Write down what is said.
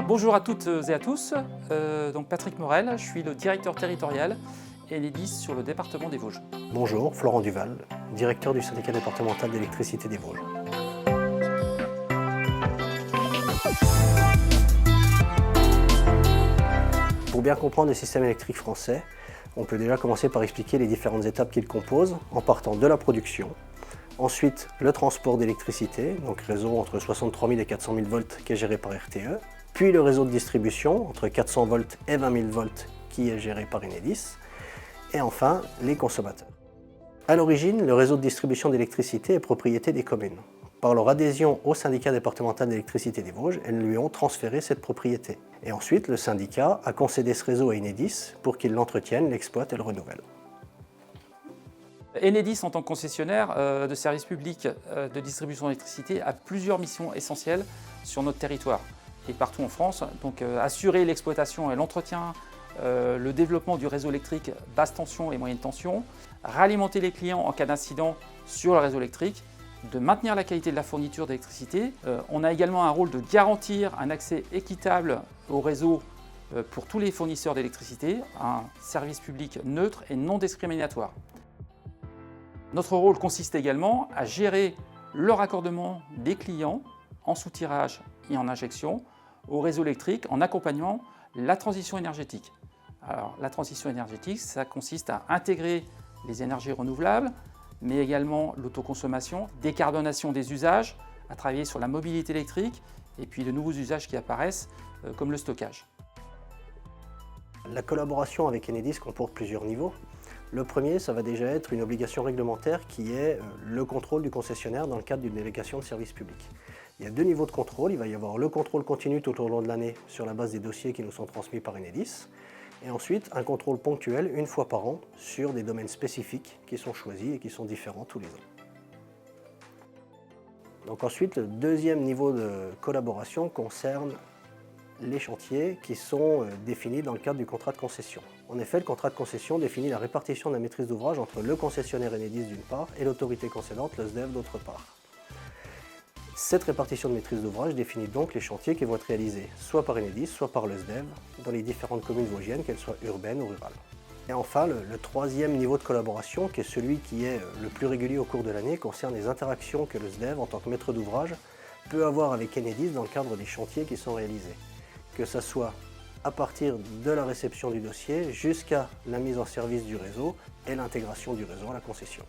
Bonjour à toutes et à tous, donc Patrick Morel, je suis le directeur territorial Enedis sur le département des Vosges. Bonjour, Florent Duval, directeur du syndicat départemental d'électricité des Vosges. Pour bien comprendre le système électrique français, on peut déjà commencer par expliquer les différentes étapes qu'il compose, en partant de la production, ensuite le transport d'électricité, donc réseau entre 63 000 et 400 000 volts qui est géré par RTE, puis le réseau de distribution entre 400 volts et 20 000 volts qui est géré par Enedis, et enfin les consommateurs. À l'origine, le réseau de distribution d'électricité est propriété des communes. Par leur adhésion au syndicat départemental d'électricité des Vosges, elles lui ont transféré cette propriété. Et ensuite, le syndicat a concédé ce réseau à Enedis pour qu'il l'entretienne, l'exploite et le renouvelle. Enedis, en tant que concessionnaire de services publics de distribution d'électricité, a plusieurs missions essentielles sur notre territoire et partout en France. Donc assurer l'exploitation et l'entretien, le développement du réseau électrique basse tension et moyenne tension, réalimenter les clients en cas d'incident sur le réseau électrique, de maintenir la qualité de la fourniture d'électricité. On a également un rôle de garantir un accès équitable au réseau pour tous les fournisseurs d'électricité, un service public neutre et non discriminatoire. Notre rôle consiste également à gérer le raccordement des clients en soutirage et en injection au réseau électrique en accompagnant la transition énergétique. Alors, la transition énergétique, ça consiste à intégrer les énergies renouvelables, mais également l'autoconsommation, décarbonation des usages, à travailler sur la mobilité électrique et puis de nouveaux usages qui apparaissent comme le stockage. La collaboration avec Enedis comporte plusieurs niveaux. Le premier, ça va déjà être une obligation réglementaire qui est le contrôle du concessionnaire dans le cadre d'une délégation de service public. Il y a deux niveaux de contrôle. Il va y avoir le contrôle continu tout au long de l'année sur la base des dossiers qui nous sont transmis par Enedis. Et ensuite, un contrôle ponctuel une fois par an sur des domaines spécifiques qui sont choisis et qui sont différents tous les ans. Donc ensuite, le deuxième niveau de collaboration concerne les chantiers qui sont définis dans le cadre du contrat de concession. En effet, le contrat de concession définit la répartition de la maîtrise d'ouvrage entre le concessionnaire Enedis d'une part et l'autorité concédante, le SDEV, d'autre part. Cette répartition de maîtrise d'ouvrage définit donc les chantiers qui vont être réalisés soit par Enedis, soit par le SDEV, dans les différentes communes vosgiennes, qu'elles soient urbaines ou rurales. Et enfin, le troisième niveau de collaboration, qui est celui qui est le plus régulier au cours de l'année, concerne les interactions que le SDEV, en tant que maître d'ouvrage, peut avoir avec Enedis dans le cadre des chantiers qui sont réalisés. Que ce soit à partir de la réception du dossier jusqu'à la mise en service du réseau et l'intégration du réseau à la concession.